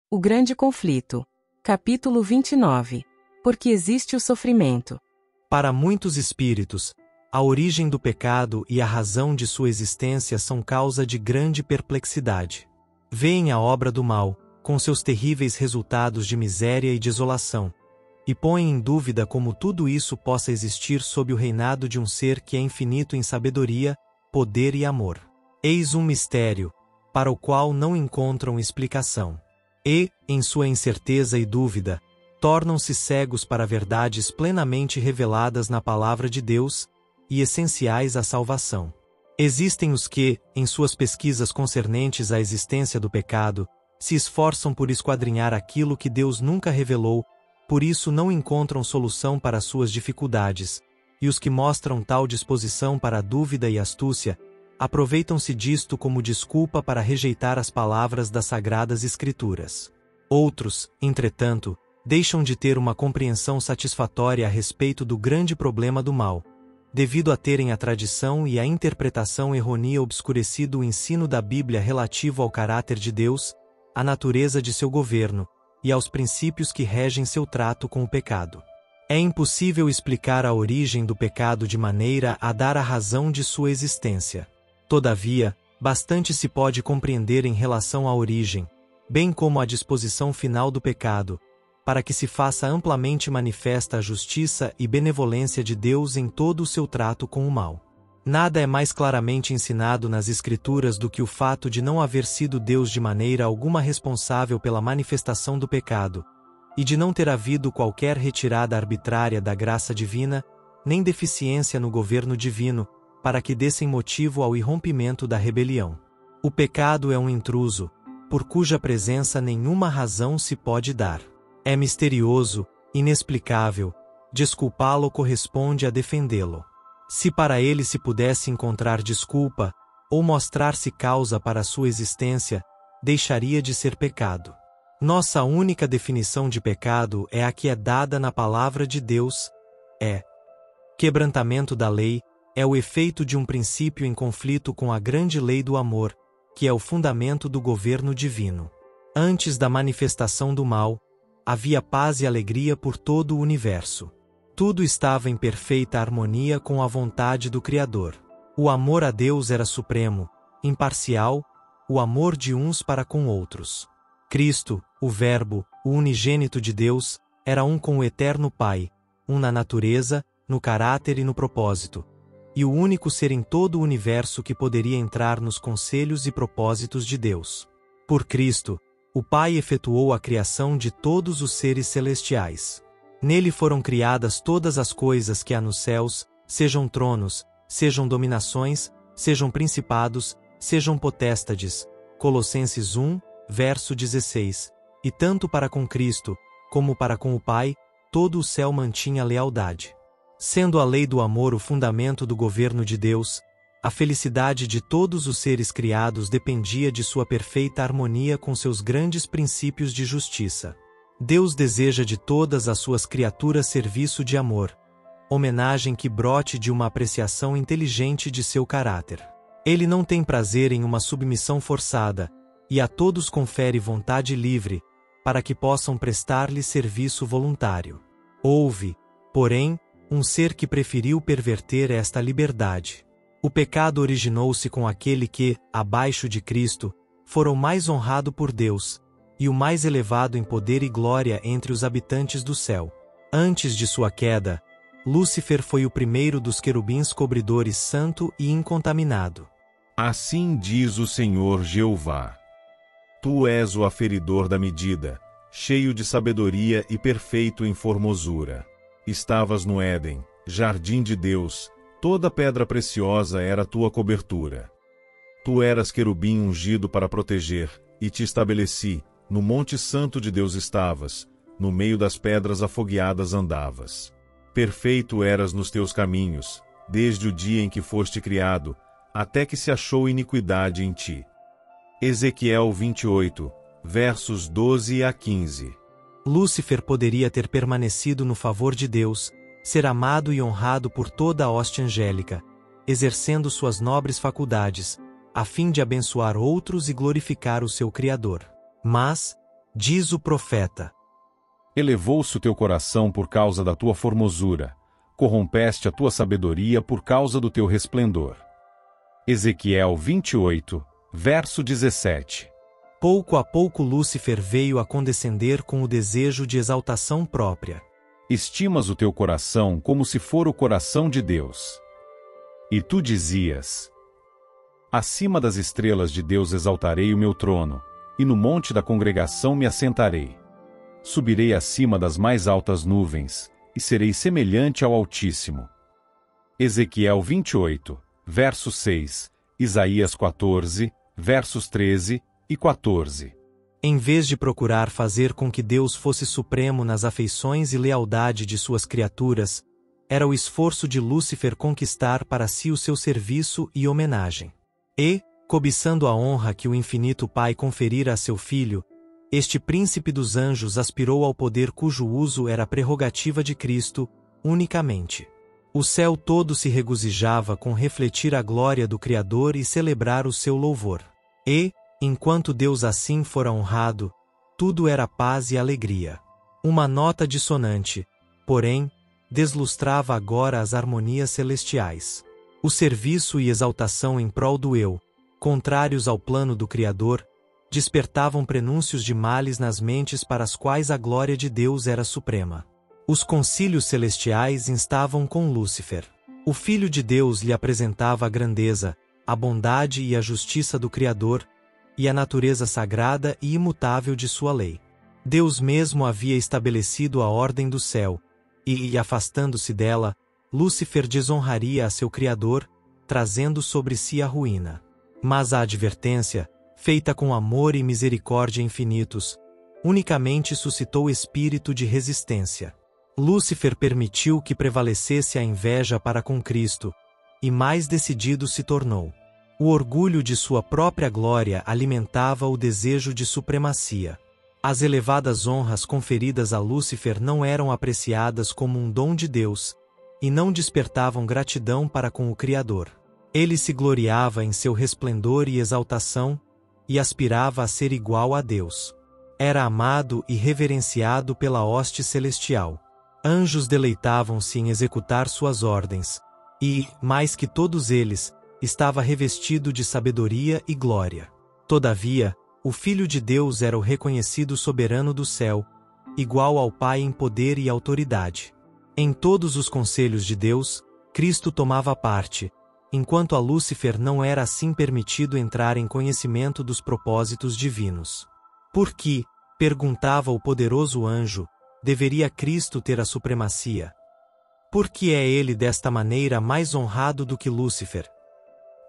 O grande conflito. Capítulo 29. Porque existe o sofrimento. Para muitos espíritos, a origem do pecado e a razão de sua existência são causa de grande perplexidade. Veem a obra do mal, com seus terríveis resultados de miséria e desolação, e põem em dúvida como tudo isso possa existir sob o reinado de um ser que é infinito em sabedoria, poder e amor. Eis um mistério, para o qual não encontram explicação. E, em sua incerteza e dúvida, tornam-se cegos para verdades plenamente reveladas na Palavra de Deus e essenciais à salvação. Existem os que, em suas pesquisas concernentes à existência do pecado, se esforçam por esquadrinhar aquilo que Deus nunca revelou, por isso não encontram solução para suas dificuldades, e os que mostram tal disposição para a dúvida e astúcia, aproveitam-se disto como desculpa para rejeitar as palavras das Sagradas Escrituras. Outros, entretanto, deixam de ter uma compreensão satisfatória a respeito do grande problema do mal, devido a terem a tradição e a interpretação errônea obscurecido o ensino da Bíblia relativo ao caráter de Deus, à natureza de seu governo, e aos princípios que regem seu trato com o pecado. É impossível explicar a origem do pecado de maneira a dar a razão de sua existência. Todavia, bastante se pode compreender em relação à origem, bem como à disposição final do pecado, para que se faça amplamente manifesta a justiça e benevolência de Deus em todo o seu trato com o mal. Nada é mais claramente ensinado nas Escrituras do que o fato de não haver sido Deus de maneira alguma responsável pela manifestação do pecado, e de não ter havido qualquer retirada arbitrária da graça divina, nem deficiência no governo divino, para que dessem motivo ao irrompimento da rebelião. O pecado é um intruso, por cuja presença nenhuma razão se pode dar. É misterioso, inexplicável, desculpá-lo corresponde a defendê-lo. Se para ele se pudesse encontrar desculpa, ou mostrar-se causa para a sua existência, deixaria de ser pecado. Nossa única definição de pecado é a que é dada na Palavra de Deus, quebrantamento da lei, é o efeito de um princípio em conflito com a grande lei do amor, que é o fundamento do governo divino. Antes da manifestação do mal, havia paz e alegria por todo o universo. Tudo estava em perfeita harmonia com a vontade do Criador. O amor a Deus era supremo, imparcial, o amor de uns para com outros. Cristo, o Verbo, o unigênito de Deus, era um com o eterno Pai, um na natureza, no caráter e no propósito, e o único ser em todo o universo que poderia entrar nos conselhos e propósitos de Deus. Por Cristo, o Pai efetuou a criação de todos os seres celestiais. Nele foram criadas todas as coisas que há nos céus, sejam tronos, sejam dominações, sejam principados, sejam potestades. Colossenses 1, verso 16. E tanto para com Cristo, como para com o Pai, todo o céu mantinha lealdade. Sendo a lei do amor o fundamento do governo de Deus, a felicidade de todos os seres criados dependia de sua perfeita harmonia com seus grandes princípios de justiça. Deus deseja de todas as suas criaturas serviço de amor, homenagem que brote de uma apreciação inteligente de seu caráter. Ele não tem prazer em uma submissão forçada, e a todos confere vontade livre, para que possam prestar-lhe serviço voluntário. Houve, porém, um ser que preferiu perverter esta liberdade. O pecado originou-se com aquele que, abaixo de Cristo, fora o mais honrado por Deus, e o mais elevado em poder e glória entre os habitantes do céu. Antes de sua queda, Lúcifer foi o primeiro dos querubins cobridores santo e incontaminado. Assim diz o Senhor Jeová: Tu és o aferidor da medida, cheio de sabedoria e perfeito em formosura. Estavas no Éden, jardim de Deus, toda pedra preciosa era tua cobertura. Tu eras querubim ungido para proteger, e te estabeleci, no monte santo de Deus estavas, no meio das pedras afogueadas andavas. Perfeito eras nos teus caminhos, desde o dia em que foste criado, até que se achou iniquidade em ti. Ezequiel 28, versos 12 a 15. Lúcifer poderia ter permanecido no favor de Deus, ser amado e honrado por toda a hoste angélica, exercendo suas nobres faculdades, a fim de abençoar outros e glorificar o seu Criador. Mas, Diz o profeta. Elevou-se o teu coração por causa da tua formosura, corrompeste a tua sabedoria por causa do teu resplendor. Ezequiel 28, verso 17. Pouco a pouco Lúcifer veio a condescender com o desejo de exaltação própria. Estimas o teu coração como se for o coração de Deus. E tu dizias: acima das estrelas de Deus exaltarei o meu trono, e no monte da congregação me assentarei. Subirei acima das mais altas nuvens, e serei semelhante ao Altíssimo. Ezequiel 28, verso 6, Isaías 14, versos 13 e 14. Em vez de procurar fazer com que Deus fosse supremo nas afeições e lealdade de suas criaturas, era o esforço de Lúcifer conquistar para si o seu serviço e homenagem. E, cobiçando a honra que o infinito Pai conferira a seu filho, este príncipe dos anjos aspirou ao poder cujo uso era prerrogativa de Cristo, unicamente. O céu todo se regozijava com refletir a glória do Criador e celebrar o seu louvor. E, enquanto Deus assim fora honrado, tudo era paz e alegria. Uma nota dissonante, porém, deslustrava agora as harmonias celestiais. O serviço e exaltação em prol do eu, contrários ao plano do Criador, despertavam prenúncios de males nas mentes para as quais a glória de Deus era suprema. Os concílios celestiais instavam com Lúcifer. O Filho de Deus lhe apresentava a grandeza, a bondade e a justiça do Criador, e a natureza sagrada e imutável de sua lei. Deus mesmo havia estabelecido a ordem do céu, e afastando-se dela, Lúcifer desonraria a seu Criador, trazendo sobre si a ruína. Mas a advertência, feita com amor e misericórdia infinitos, unicamente suscitou espírito de resistência. Lúcifer permitiu que prevalecesse a inveja para com Cristo, e mais decidido se tornou. O orgulho de sua própria glória alimentava o desejo de supremacia. As elevadas honras conferidas a Lúcifer não eram apreciadas como um dom de Deus, e não despertavam gratidão para com o Criador. Ele se gloriava em seu resplendor e exaltação, e aspirava a ser igual a Deus. Era amado e reverenciado pela hoste celestial. Anjos deleitavam-se em executar suas ordens, e, mais que todos eles, estava revestido de sabedoria e glória. Todavia, o Filho de Deus era o reconhecido soberano do céu, igual ao Pai em poder e autoridade. Em todos os conselhos de Deus, Cristo tomava parte, enquanto a Lúcifer não era assim permitido entrar em conhecimento dos propósitos divinos. Por que, perguntava o poderoso anjo, deveria Cristo ter a supremacia? Por que é ele desta maneira mais honrado do que Lúcifer?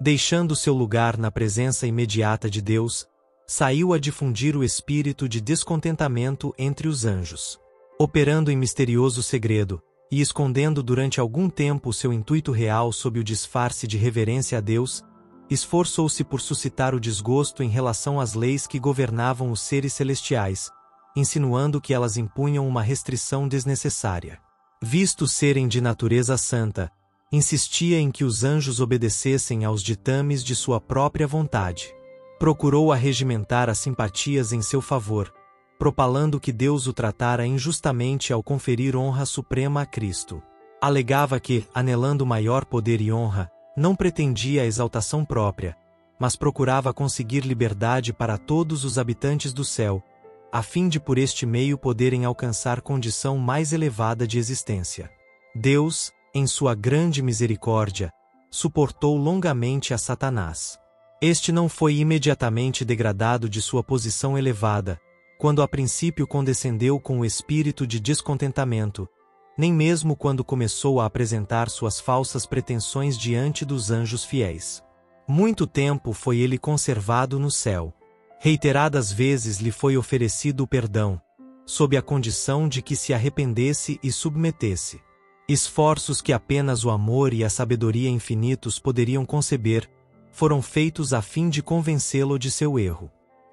Deixando seu lugar na presença imediata de Deus, saiu a difundir o espírito de descontentamento entre os anjos. Operando em misterioso segredo, e escondendo durante algum tempo seu intuito real sob o disfarce de reverência a Deus, esforçou-se por suscitar o desgosto em relação às leis que governavam os seres celestiais, insinuando que elas impunham uma restrição desnecessária. Visto serem de natureza santa, insistia em que os anjos obedecessem aos ditames de sua própria vontade. Procurou arregimentar as simpatias em seu favor, propalando que Deus o tratara injustamente ao conferir honra suprema a Cristo. Alegava que, anelando maior poder e honra, não pretendia a exaltação própria, mas procurava conseguir liberdade para todos os habitantes do céu, a fim de por este meio poderem alcançar condição mais elevada de existência. Deus, em sua grande misericórdia, suportou longamente a Satanás. Este não foi imediatamente degradado de sua posição elevada, quando a princípio condescendeu com o espírito de descontentamento, nem mesmo quando começou a apresentar suas falsas pretensões diante dos anjos fiéis. Muito tempo foi ele conservado no céu. Reiteradas vezes lhe foi oferecido o perdão, sob a condição de que se arrependesse e submetesse. Esforços que apenas o amor e a sabedoria infinitos poderiam conceber, foram feitos a fim de convencê-lo de seu erro.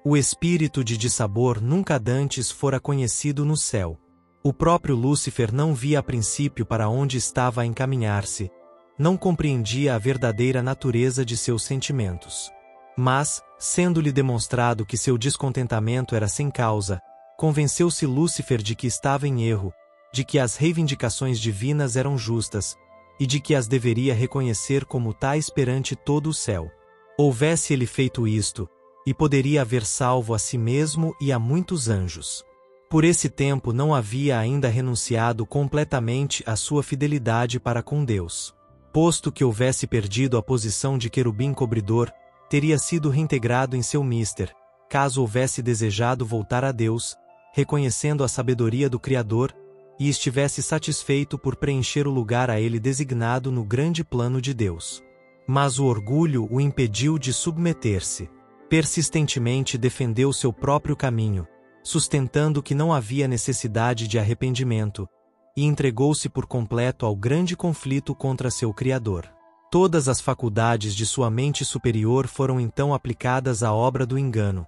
O espírito de dissabor nunca dantes fora conhecido no céu. O próprio Lúcifer não via a princípio para onde estava a encaminhar-se, não compreendia a verdadeira natureza de seus sentimentos. Mas, sendo-lhe demonstrado que seu descontentamento era sem causa, Convenceu-se Lúcifer de que estava em erro, de que as reivindicações divinas eram justas, e de que as deveria reconhecer como tais perante todo o céu. Houvesse ele feito isto, e poderia haver salvo a si mesmo e a muitos anjos. Por esse tempo não havia ainda renunciado completamente à sua fidelidade para com Deus. Posto que houvesse perdido a posição de querubim cobridor, teria sido reintegrado em seu mister, caso houvesse desejado voltar a Deus, reconhecendo a sabedoria do Criador, e estivesse satisfeito por preencher o lugar a ele designado no grande plano de Deus. Mas o orgulho o impediu de submeter-se. Persistentemente defendeu seu próprio caminho, sustentando que não havia necessidade de arrependimento, e entregou-se por completo ao grande conflito contra seu Criador. Todas as faculdades de sua mente superior foram então aplicadas à obra do engano,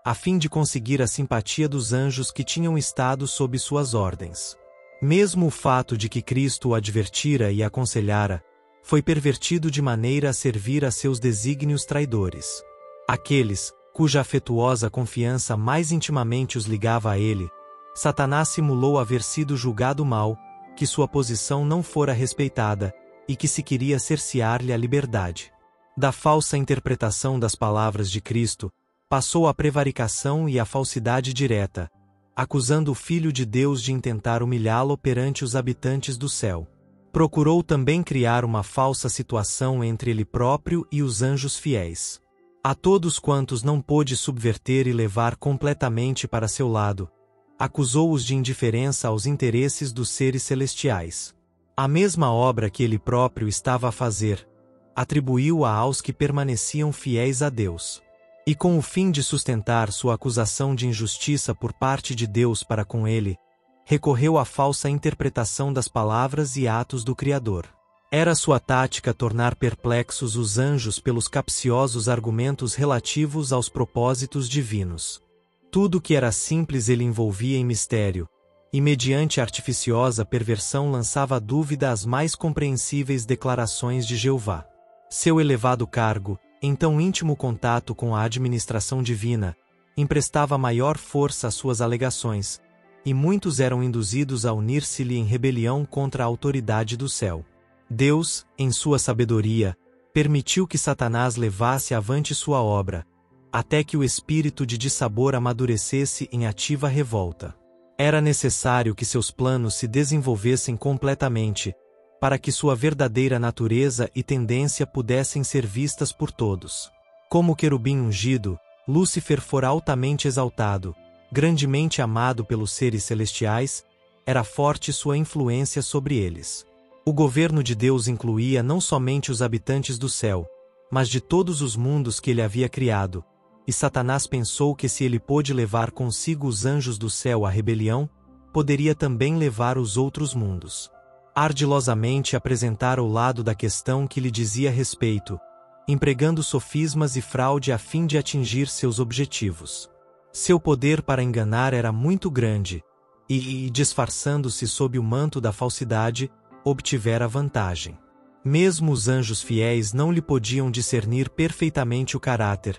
a fim de conseguir a simpatia dos anjos que tinham estado sob suas ordens. Mesmo o fato de que Cristo o advertira e aconselhara, foi pervertido de maneira a servir a seus desígnios traidores. Aqueles, cuja afetuosa confiança mais intimamente os ligava a ele, Satanás simulou haver sido julgado mal, que sua posição não fora respeitada, e que se queria cercear-lhe a liberdade. Da falsa interpretação das palavras de Cristo, passou à prevaricação e à falsidade direta, acusando o Filho de Deus de intentar humilhá-lo perante os habitantes do céu. Procurou também criar uma falsa situação entre ele próprio e os anjos fiéis. A todos quantos não pôde subverter e levar completamente para seu lado, acusou-os de indiferença aos interesses dos seres celestiais. A mesma obra que ele próprio estava a fazer, atribuiu-a aos que permaneciam fiéis a Deus. E com o fim de sustentar sua acusação de injustiça por parte de Deus para com ele, recorreu à falsa interpretação das palavras e atos do Criador. Era sua tática tornar perplexos os anjos pelos capciosos argumentos relativos aos propósitos divinos. Tudo que era simples ele envolvia em mistério, e mediante artificiosa perversão lançava à dúvida as mais compreensíveis declarações de Jeová. Seu elevado cargo, em tão íntimo contato com a administração divina, emprestava maior força às suas alegações, e muitos eram induzidos a unir-se-lhe em rebelião contra a autoridade do céu. Deus, em sua sabedoria, permitiu que Satanás levasse avante sua obra, até que o espírito de dissabor amadurecesse em ativa revolta. Era necessário que seus planos se desenvolvessem completamente, para que sua verdadeira natureza e tendência pudessem ser vistas por todos. Como querubim ungido, Lúcifer fora altamente exaltado, grandemente amado pelos seres celestiais, era forte sua influência sobre eles. O governo de Deus incluía não somente os habitantes do céu, mas de todos os mundos que ele havia criado, e Satanás pensou que se ele pôde levar consigo os anjos do céu à rebelião, poderia também levar os outros mundos. Ardilosamente apresentara o lado da questão que lhe dizia respeito, empregando sofismas e fraude a fim de atingir seus objetivos. Seu poder para enganar era muito grande, e disfarçando-se sob o manto da falsidade, obtivera vantagem. Mesmo os anjos fiéis não lhe podiam discernir perfeitamente o caráter,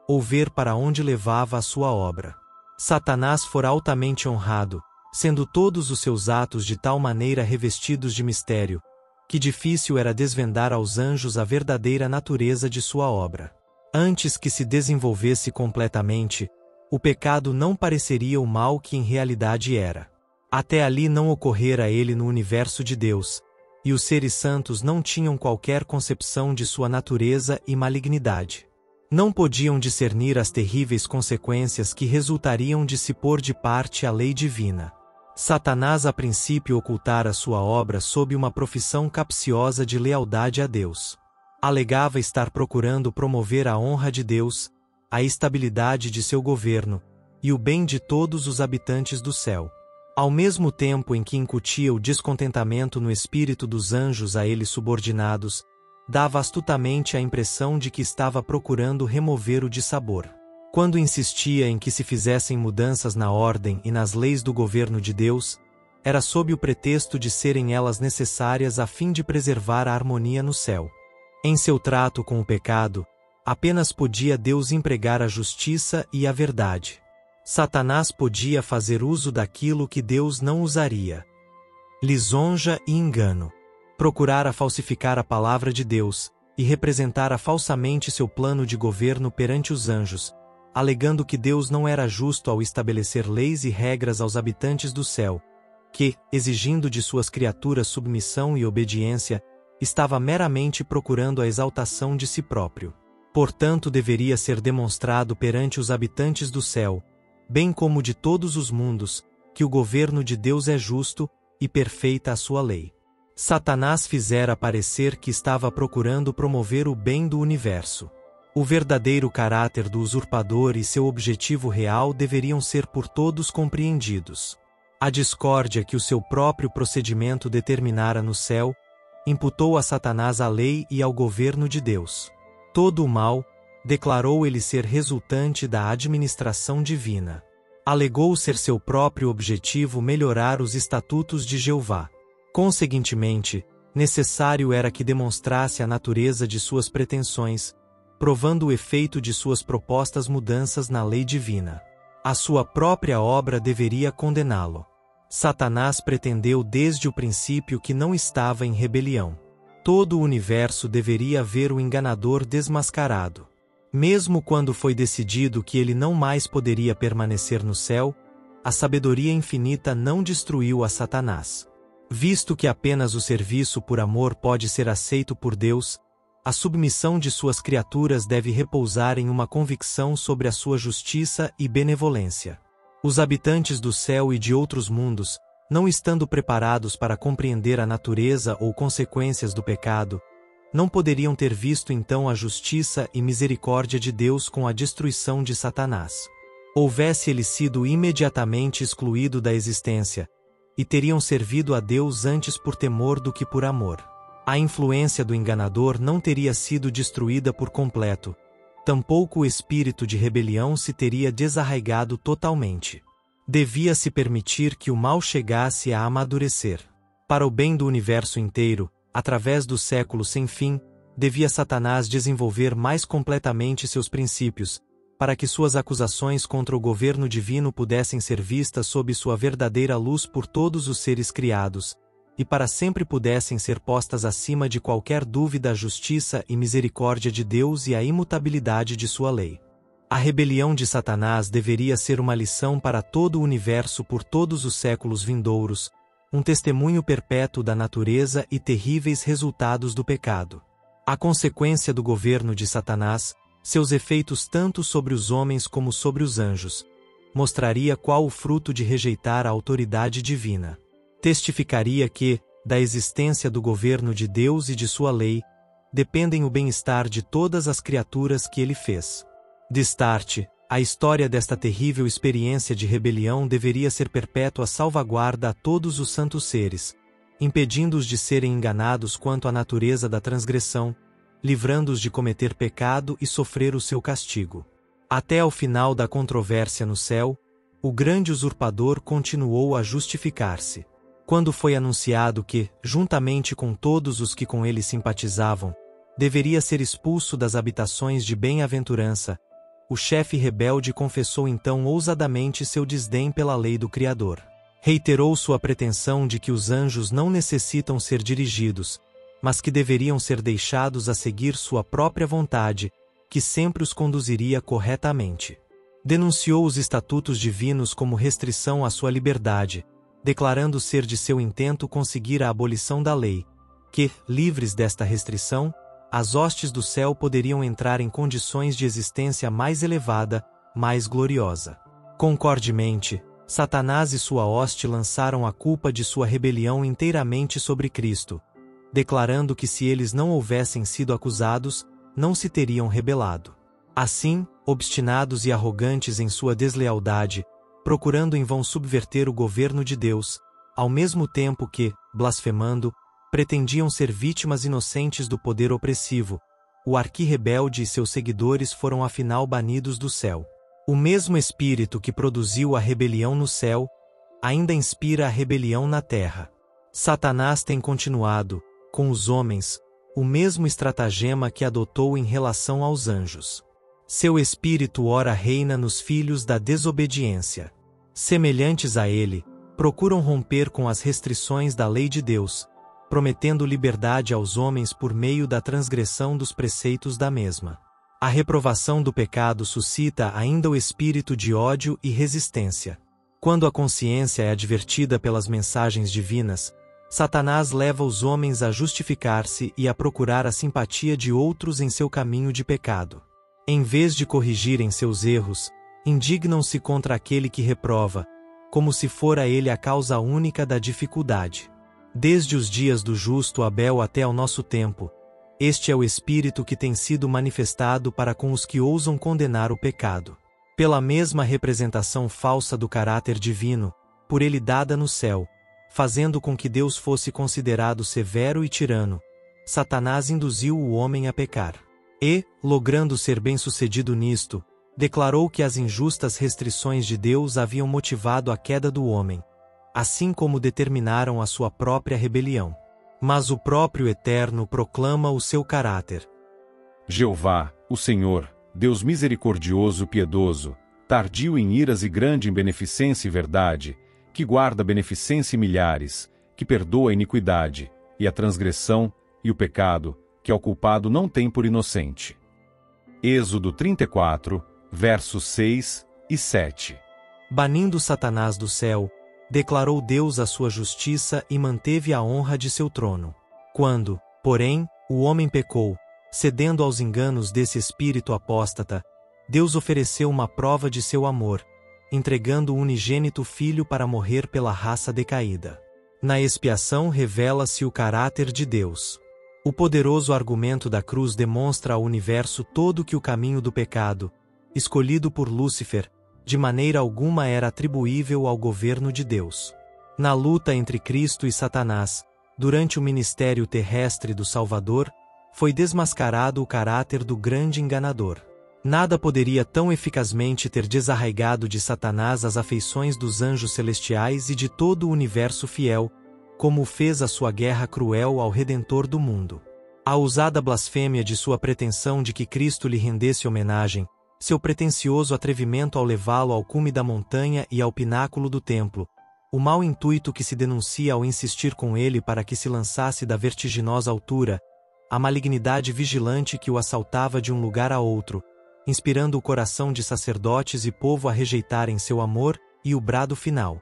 ou ver para onde levava a sua obra. Satanás fora altamente honrado, sendo todos os seus atos de tal maneira revestidos de mistério, que difícil era desvendar aos anjos a verdadeira natureza de sua obra. Antes que se desenvolvesse completamente, o pecado não pareceria o mal que em realidade era. Até ali não ocorrera ele no universo de Deus, e os seres santos não tinham qualquer concepção de sua natureza e malignidade. Não podiam discernir as terríveis consequências que resultariam de se pôr de parte a lei divina. Satanás a princípio ocultara sua obra sob uma profissão capciosa de lealdade a Deus. Alegava estar procurando promover a honra de Deus, a estabilidade de seu governo, e o bem de todos os habitantes do céu. Ao mesmo tempo em que incutia o descontentamento no espírito dos anjos a ele subordinados, dava astutamente a impressão de que estava procurando remover o dissabor. Quando insistia em que se fizessem mudanças na ordem e nas leis do governo de Deus, era sob o pretexto de serem elas necessárias a fim de preservar a harmonia no céu. Em seu trato com o pecado, apenas podia Deus empregar a justiça e a verdade. Satanás podia fazer uso daquilo que Deus não usaria: lisonja e engano. Procurara falsificar a palavra de Deus, e representara falsamente seu plano de governo perante os anjos, alegando que Deus não era justo ao estabelecer leis e regras aos habitantes do céu, que, exigindo de suas criaturas submissão e obediência, estava meramente procurando a exaltação de si próprio. Portanto, deveria ser demonstrado perante os habitantes do céu, bem como de todos os mundos, que o governo de Deus é justo e perfeita a sua lei. Satanás fizera parecer que estava procurando promover o bem do universo. O verdadeiro caráter do usurpador e seu objetivo real deveriam ser por todos compreendidos. A discórdia que o seu próprio procedimento determinara no céu, imputou a Satanás a lei e ao governo de Deus. Todo o mal, declarou ele ser resultante da administração divina. Alegou ser seu próprio objetivo melhorar os estatutos de Jeová. Conseguintemente, necessário era que demonstrasse a natureza de suas pretensões, provando o efeito de suas propostas mudanças na lei divina. A sua própria obra deveria condená-lo. Satanás pretendeu desde o princípio que não estava em rebelião. Todo o universo deveria ver o enganador desmascarado. Mesmo quando foi decidido que ele não mais poderia permanecer no céu, a sabedoria infinita não destruiu a Satanás. Visto que apenas o serviço por amor pode ser aceito por Deus, a submissão de suas criaturas deve repousar em uma convicção sobre a sua justiça e benevolência. Os habitantes do céu e de outros mundos, não estando preparados para compreender a natureza ou consequências do pecado, não poderiam ter visto então a justiça e misericórdia de Deus com a destruição de Satanás. Houvesse ele sido imediatamente excluído da existência, e teriam servido a Deus antes por temor do que por amor. A influência do enganador não teria sido destruída por completo, tampouco o espírito de rebelião se teria desarraigado totalmente. Devia-se permitir que o mal chegasse a amadurecer. Para o bem do universo inteiro, através do século sem fim, devia Satanás desenvolver mais completamente seus princípios, para que suas acusações contra o governo divino pudessem ser vistas sob sua verdadeira luz por todos os seres criados, e para sempre pudessem ser postas acima de qualquer dúvida a justiça e misericórdia de Deus e a imutabilidade de sua lei. A rebelião de Satanás deveria ser uma lição para todo o universo por todos os séculos vindouros, um testemunho perpétuo da natureza e terríveis resultados do pecado. A consequência do governo de Satanás, seus efeitos tanto sobre os homens como sobre os anjos, mostraria qual o fruto de rejeitar a autoridade divina. Testificaria que, da existência do governo de Deus e de sua lei, dependem o bem-estar de todas as criaturas que ele fez. Destarte, a história desta terrível experiência de rebelião deveria ser perpétua salvaguarda a todos os santos seres, impedindo-os de serem enganados quanto à natureza da transgressão, livrando-os de cometer pecado e sofrer o seu castigo. Até ao final da controvérsia no céu, o grande usurpador continuou a justificar-se. Quando foi anunciado que, juntamente com todos os que com ele simpatizavam, deveria ser expulso das habitações de bem-aventurança, o chefe rebelde confessou então ousadamente seu desdém pela lei do Criador. Reiterou sua pretensão de que os anjos não necessitam ser dirigidos, mas que deveriam ser deixados a seguir sua própria vontade, que sempre os conduziria corretamente. Denunciou os estatutos divinos como restrição à sua liberdade, declarando ser de seu intento conseguir a abolição da lei, que, livres desta restrição, as hostes do céu poderiam entrar em condições de existência mais elevada, mais gloriosa. Concordemente, Satanás e sua hoste lançaram a culpa de sua rebelião inteiramente sobre Cristo, declarando que se eles não houvessem sido acusados, não se teriam rebelado. Assim, obstinados e arrogantes em sua deslealdade, procurando em vão subverter o governo de Deus, ao mesmo tempo que, blasfemando, pretendiam ser vítimas inocentes do poder opressivo, o arqui-rebelde e seus seguidores foram afinal banidos do céu. O mesmo espírito que produziu a rebelião no céu, ainda inspira a rebelião na terra. Satanás tem continuado, com os homens, o mesmo estratagema que adotou em relação aos anjos. Seu espírito ora reina nos filhos da desobediência. Semelhantes a ele, procuram romper com as restrições da lei de Deus, prometendo liberdade aos homens por meio da transgressão dos preceitos da mesma. A reprovação do pecado suscita ainda o espírito de ódio e resistência. Quando a consciência é advertida pelas mensagens divinas, Satanás leva os homens a justificar-se e a procurar a simpatia de outros em seu caminho de pecado. Em vez de corrigirem seus erros, indignam-se contra aquele que reprova, como se fora ele a causa única da dificuldade. Desde os dias do justo Abel até ao nosso tempo, este é o espírito que tem sido manifestado para com os que ousam condenar o pecado. Pela mesma representação falsa do caráter divino, por ele dada no céu, fazendo com que Deus fosse considerado severo e tirano, Satanás induziu o homem a pecar. E, logrando ser bem-sucedido nisto, declarou que as injustas restrições de Deus haviam motivado a queda do homem, assim como determinaram a sua própria rebelião. Mas o próprio Eterno proclama o seu caráter. Jeová, o Senhor, Deus misericordioso e piedoso, tardio em iras e grande em beneficência e verdade, que guarda beneficência e milhares, que perdoa a iniquidade, e a transgressão, e o pecado, que ao culpado não tem por inocente. Êxodo 34, versos 6 e 7. Banindo Satanás do céu, declarou Deus a sua justiça e manteve a honra de seu trono. Quando, porém, o homem pecou, cedendo aos enganos desse espírito apóstata, Deus ofereceu uma prova de seu amor, entregando o unigênito Filho para morrer pela raça decaída. Na expiação revela-se o caráter de Deus. O poderoso argumento da cruz demonstra ao universo todo que o caminho do pecado, escolhido por Lúcifer, de maneira alguma era atribuível ao governo de Deus. Na luta entre Cristo e Satanás, durante o ministério terrestre do Salvador, foi desmascarado o caráter do grande enganador. Nada poderia tão eficazmente ter desarraigado de Satanás as afeições dos anjos celestiais e de todo o universo fiel, como fez a sua guerra cruel ao Redentor do mundo. A ousada blasfêmia de sua pretensão de que Cristo lhe rendesse homenagem, seu pretensioso atrevimento ao levá-lo ao cume da montanha e ao pináculo do templo, o mau intuito que se denuncia ao insistir com ele para que se lançasse da vertiginosa altura, a malignidade vigilante que o assaltava de um lugar a outro, inspirando o coração de sacerdotes e povo a rejeitarem seu amor, e o brado final: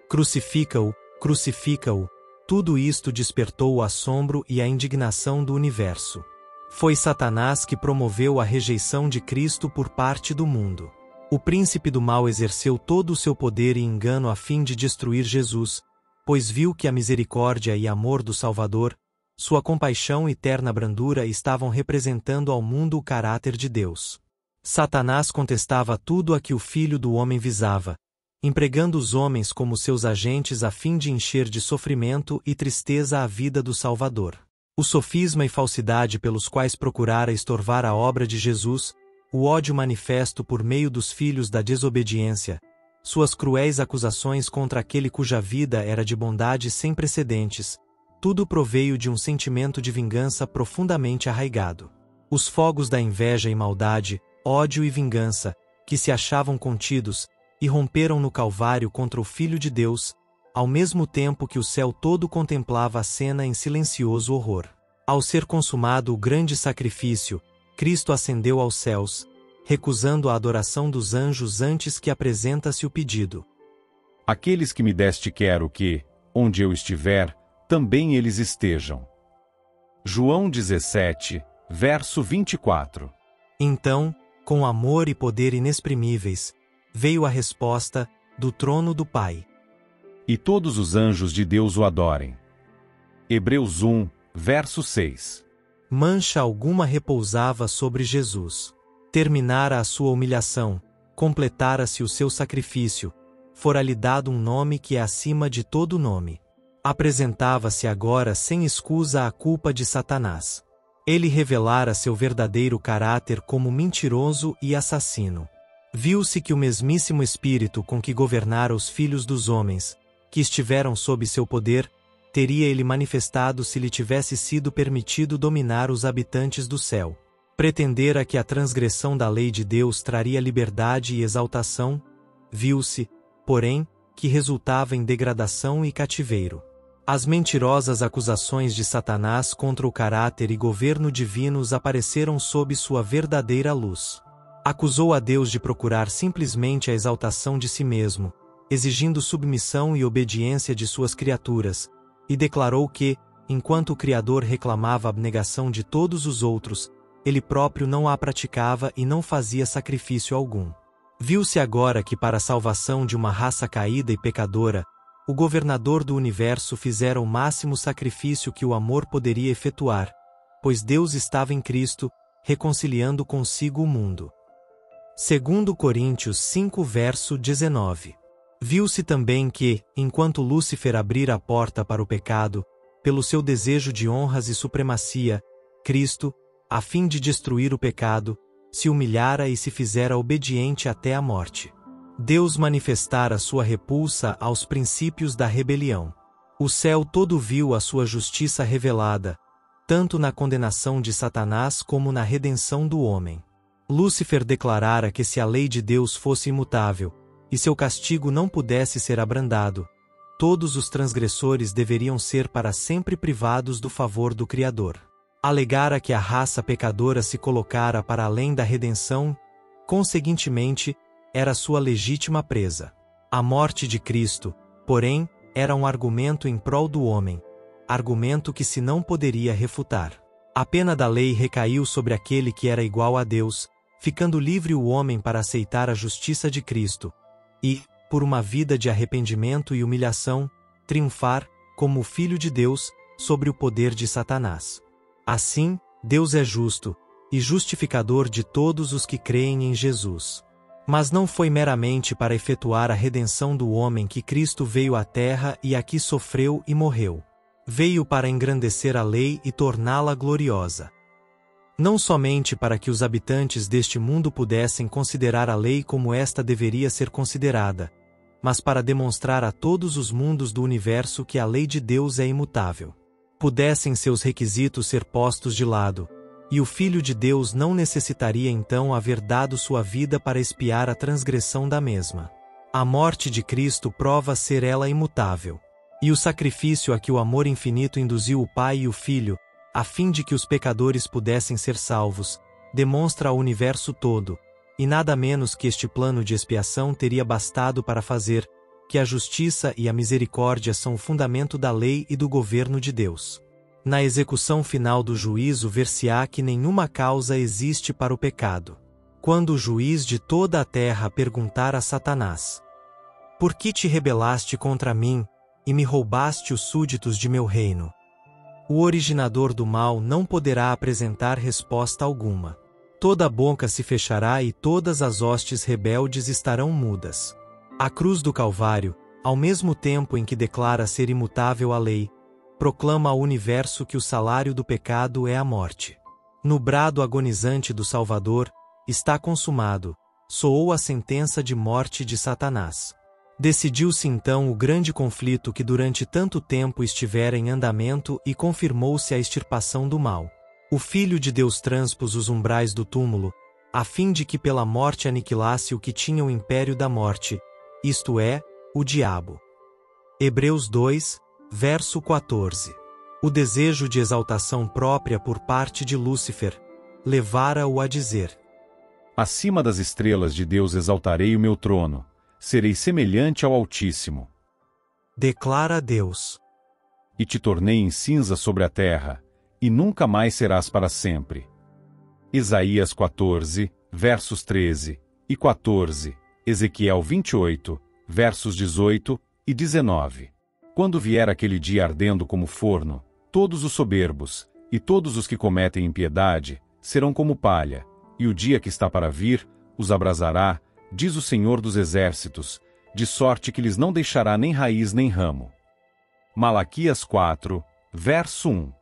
crucifica-o, crucifica-o. Tudo isto despertou o assombro e a indignação do universo. Foi Satanás que promoveu a rejeição de Cristo por parte do mundo. O príncipe do mal exerceu todo o seu poder e engano a fim de destruir Jesus, pois viu que a misericórdia e amor do Salvador, sua compaixão e terna brandura estavam representando ao mundo o caráter de Deus. Satanás contestava tudo a que o Filho do Homem visava, empregando os homens como seus agentes a fim de encher de sofrimento e tristeza a vida do Salvador. O sofisma e falsidade pelos quais procurara estorvar a obra de Jesus, o ódio manifesto por meio dos filhos da desobediência, suas cruéis acusações contra aquele cuja vida era de bondade sem precedentes, tudo proveio de um sentimento de vingança profundamente arraigado. Os fogos da inveja e maldade, ódio e vingança, que se achavam contidos, irromperam no Calvário contra o Filho de Deus, ao mesmo tempo que o céu todo contemplava a cena em silencioso horror. Ao ser consumado o grande sacrifício, Cristo ascendeu aos céus, recusando a adoração dos anjos antes que apresenta-se o pedido. Aqueles que me deste quero que, onde eu estiver, também eles estejam. João 17, verso 24. Então, com amor e poder inexprimíveis, veio a resposta do trono do Pai. E todos os anjos de Deus o adorem. Hebreus 1, verso 6. Mancha alguma repousava sobre Jesus. Terminara a sua humilhação, completara-se o seu sacrifício, fora-lhe dado um nome que é acima de todo nome. Apresentava-se agora sem escusa a culpa de Satanás. Ele revelara seu verdadeiro caráter como mentiroso e assassino. Viu-se que o mesmíssimo espírito com que governara os filhos dos homens, que estiveram sob seu poder, teria ele manifestado se lhe tivesse sido permitido dominar os habitantes do céu. Pretendera que a transgressão da lei de Deus traria liberdade e exaltação, viu-se, porém, que resultava em degradação e cativeiro. As mentirosas acusações de Satanás contra o caráter e governo divinos apareceram sob sua verdadeira luz. Acusou a Deus de procurar simplesmente a exaltação de si mesmo, exigindo submissão e obediência de suas criaturas, e declarou que, enquanto o Criador reclamava a abnegação de todos os outros, ele próprio não a praticava e não fazia sacrifício algum. Viu-se agora que para a salvação de uma raça caída e pecadora, o governador do universo fizera o máximo sacrifício que o amor poderia efetuar, pois Deus estava em Cristo, reconciliando consigo o mundo. 2 Coríntios 5 verso 19. Viu-se também que, enquanto Lúcifer abrira a porta para o pecado, pelo seu desejo de honras e supremacia, Cristo, a fim de destruir o pecado, se humilhara e se fizera obediente até a morte. Deus manifestara sua repulsa aos princípios da rebelião. O céu todo viu a sua justiça revelada, tanto na condenação de Satanás como na redenção do homem. Lúcifer declarara que se a lei de Deus fosse imutável, e seu castigo não pudesse ser abrandado, todos os transgressores deveriam ser para sempre privados do favor do Criador. Alegara que a raça pecadora se colocara para além da redenção, conseguintemente, era sua legítima presa. A morte de Cristo, porém, era um argumento em prol do homem, argumento que se não poderia refutar. A pena da lei recaiu sobre aquele que era igual a Deus, ficando livre o homem para aceitar a justiça de Cristo, e, por uma vida de arrependimento e humilhação, triunfar, como o Filho de Deus, sobre o poder de Satanás. Assim, Deus é justo, e justificador de todos os que creem em Jesus. Mas não foi meramente para efetuar a redenção do homem que Cristo veio à terra e aqui sofreu e morreu. Veio para engrandecer a lei e torná-la gloriosa. Não somente para que os habitantes deste mundo pudessem considerar a lei como esta deveria ser considerada, mas para demonstrar a todos os mundos do universo que a lei de Deus é imutável. Pudessem seus requisitos ser postos de lado, e o Filho de Deus não necessitaria então haver dado sua vida para expiar a transgressão da mesma. A morte de Cristo prova ser ela imutável, e o sacrifício a que o amor infinito induziu o Pai e o Filho, a fim de que os pecadores pudessem ser salvos, demonstra ao universo todo, e nada menos que este plano de expiação teria bastado para fazer que a justiça e a misericórdia são o fundamento da lei e do governo de Deus. Na execução final do juízo ver-se-á que nenhuma causa existe para o pecado. Quando o juiz de toda a terra perguntar a Satanás: por que te rebelaste contra mim, e me roubaste os súditos de meu reino? O originador do mal não poderá apresentar resposta alguma. Toda a boca se fechará e todas as hostes rebeldes estarão mudas. A cruz do Calvário, ao mesmo tempo em que declara ser imutável a lei, proclama ao universo que o salário do pecado é a morte. No brado agonizante do Salvador, está consumado, soou a sentença de morte de Satanás. Decidiu-se então o grande conflito que durante tanto tempo estivera em andamento e confirmou-se a extirpação do mal. O Filho de Deus transpôs os umbrais do túmulo, a fim de que pela morte aniquilasse o que tinha o império da morte, isto é, o diabo. Hebreus 2, verso 14. O desejo de exaltação própria por parte de Lúcifer levara-o a dizer: acima das estrelas de Deus exaltarei o meu trono, serei semelhante ao Altíssimo. Declara Deus: e te tornei em cinza sobre a terra, e nunca mais serás para sempre. Isaías 14, versos 13 e 14, Ezequiel 28, versos 18 e 19. Quando vier aquele dia ardendo como forno, todos os soberbos, e todos os que cometem impiedade, serão como palha, e o dia que está para vir, os abrasará, diz o Senhor dos Exércitos, de sorte que lhes não deixará nem raiz nem ramo. Malaquias 4, verso 1.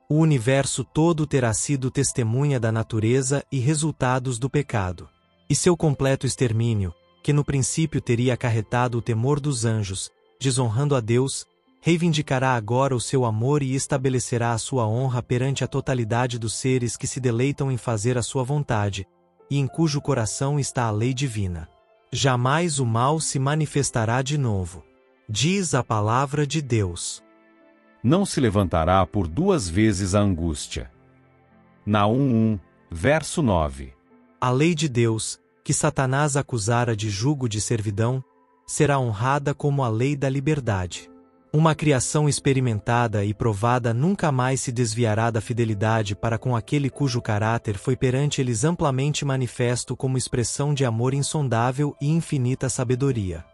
O universo todo terá sido testemunha da natureza e resultados do pecado. E seu completo extermínio, que no princípio teria acarretado o temor dos anjos, desonrando a Deus, reivindicará agora o seu amor e estabelecerá a sua honra perante a totalidade dos seres que se deleitam em fazer a sua vontade, e em cujo coração está a lei divina. Jamais o mal se manifestará de novo. Diz a palavra de Deus. Não se levantará por 2 vezes a angústia. Naum 1, verso 9. A lei de Deus, que Satanás acusara de jugo de servidão, será honrada como a lei da liberdade. Uma criação experimentada e provada nunca mais se desviará da fidelidade para com aquele cujo caráter foi perante eles amplamente manifesto como expressão de amor insondável e infinita sabedoria.